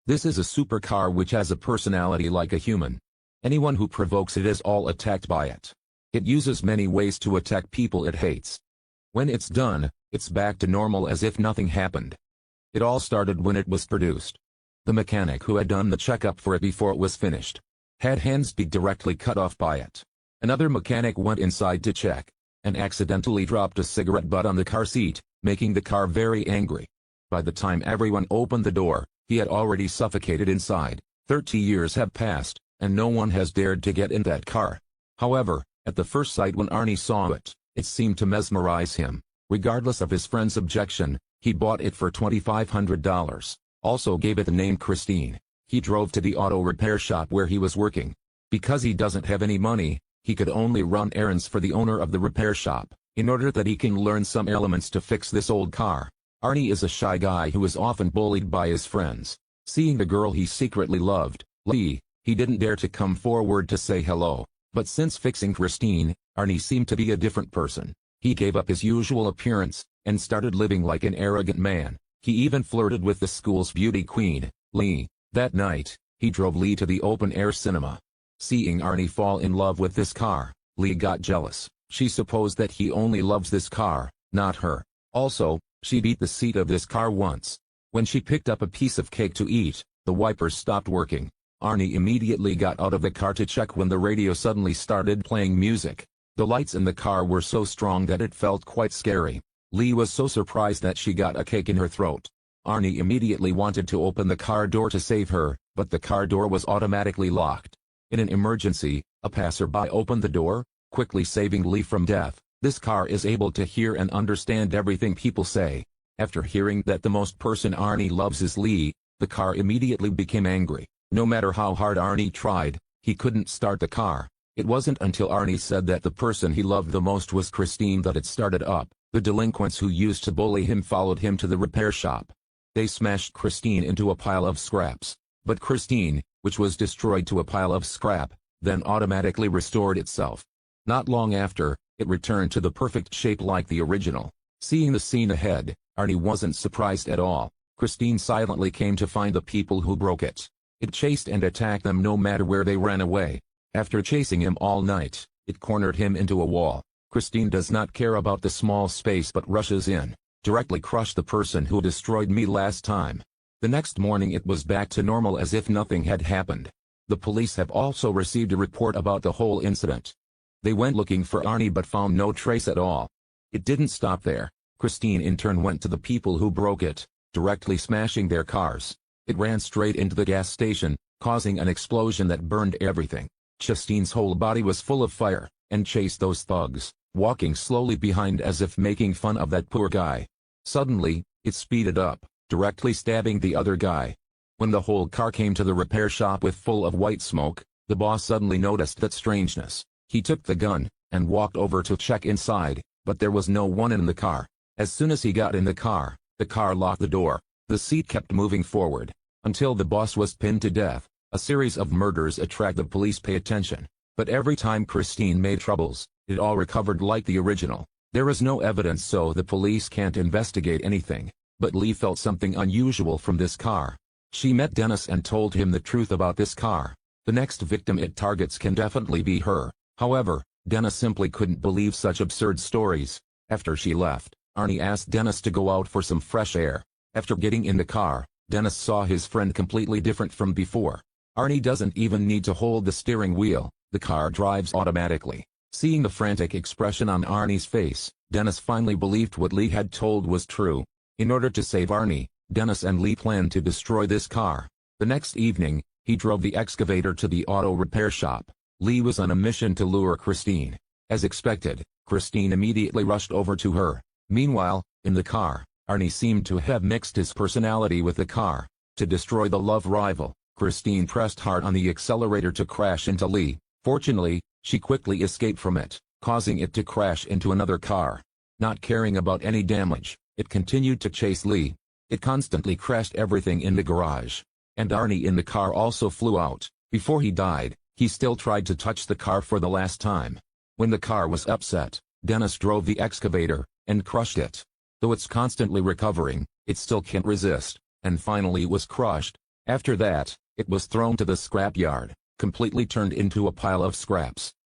This is a supercar which has a personality like a human. Anyone who provokes it is all attacked by it. It uses many ways to attack people it hates. When it's done, it's back to normal as if nothing happened. It all started when it was produced. The mechanic who had done the checkup for it before it was finished had hands be directly cut off by it. Another mechanic went inside to check, and accidentally dropped a cigarette butt on the car seat, making the car very angry. By the time everyone opened the door, he had already suffocated inside. 30 years have passed, and no one has dared to get in that car. However, at the first sight when Arnie saw it, it seemed to mesmerize him. Regardless of his friend's objection, he bought it for $2,500. Also gave it the name Christine. He drove to the auto repair shop where he was working. Because he doesn't have any money, he could only run errands for the owner of the repair shop, in order that he can learn some elements to fix this old car. Arnie is a shy guy who is often bullied by his friends. Seeing the girl he secretly loved, Lee, he didn't dare to come forward to say hello. But since fixing Christine, Arnie seemed to be a different person. He gave up his usual appearance, and started living like an arrogant man. He even flirted with the school's beauty queen, Lee. That night, he drove Lee to the open-air cinema. Seeing Arnie fall in love with this car, Lee got jealous. She supposed that he only loves this car, not her. Also, she beat the seat of this car once. When she picked up a piece of cake to eat, the wipers stopped working. Arnie immediately got out of the car to check when the radio suddenly started playing music. The lights in the car were so strong that it felt quite scary. Lee was so surprised that she got a cake in her throat. Arnie immediately wanted to open the car door to save her, but the car door was automatically locked. In an emergency, a passerby opened the door, quickly saving Lee from death. This car is able to hear and understand everything people say. After hearing that the most person Arnie loves is Lee, the car immediately became angry. No matter how hard Arnie tried, he couldn't start the car. It wasn't until Arnie said that the person he loved the most was Christine that it started up. The delinquents who used to bully him followed him to the repair shop. They smashed Christine into a pile of scraps. But Christine, which was destroyed to a pile of scrap, then automatically restored itself. Not long after, it returned to the perfect shape like the original. Seeing the scene ahead, Arnie wasn't surprised at all. Christine silently came to find the people who broke it. It chased and attacked them no matter where they ran away. After chasing him all night, it cornered him into a wall. Christine does not care about the small space but rushes in. Directly crushed the person who destroyed me last time. The next morning it was back to normal as if nothing had happened. The police have also received a report about the whole incident. They went looking for Arnie but found no trace at all. It didn't stop there. Christine in turn went to the people who broke it, directly smashing their cars. It ran straight into the gas station, causing an explosion that burned everything. Christine's whole body was full of fire, and chased those thugs, walking slowly behind as if making fun of that poor guy. Suddenly, it speeded up, directly stabbing the other guy. When the whole car came to the repair shop with full of white smoke, the boss suddenly noticed that strangeness. He took the gun, and walked over to check inside, but there was no one in the car. As soon as he got in the car locked the door. The seat kept moving forward, until the boss was pinned to death. A series of murders attract the police pay attention, but every time Christine made troubles, it all recovered like the original. There is no evidence so the police can't investigate anything, but Lee felt something unusual from this car. She met Dennis and told him the truth about this car. The next victim it targets can definitely be her. However, Dennis simply couldn't believe such absurd stories. After she left, Arnie asked Dennis to go out for some fresh air. After getting in the car, Dennis saw his friend completely different from before. Arnie doesn't even need to hold the steering wheel, the car drives automatically. Seeing the frantic expression on Arnie's face, Dennis finally believed what Lee had told was true. In order to save Arnie, Dennis and Lee planned to destroy this car. The next evening, he drove the excavator to the auto repair shop. Lee was on a mission to lure Christine. As expected, Christine immediately rushed over to her. Meanwhile, in the car, Arnie seemed to have mixed his personality with the car. To destroy the love rival, Christine pressed hard on the accelerator to crash into Lee. Fortunately, she quickly escaped from it, causing it to crash into another car. Not caring about any damage, it continued to chase Lee. It constantly crashed everything in the garage. And Arnie in the car also flew out. Before he died, he still tried to touch the car for the last time. When the car was upset, Dennis drove the excavator, and crushed it. Though it's constantly recovering, it still can't resist, and finally was crushed. After that, it was thrown to the scrap yard, completely turned into a pile of scraps.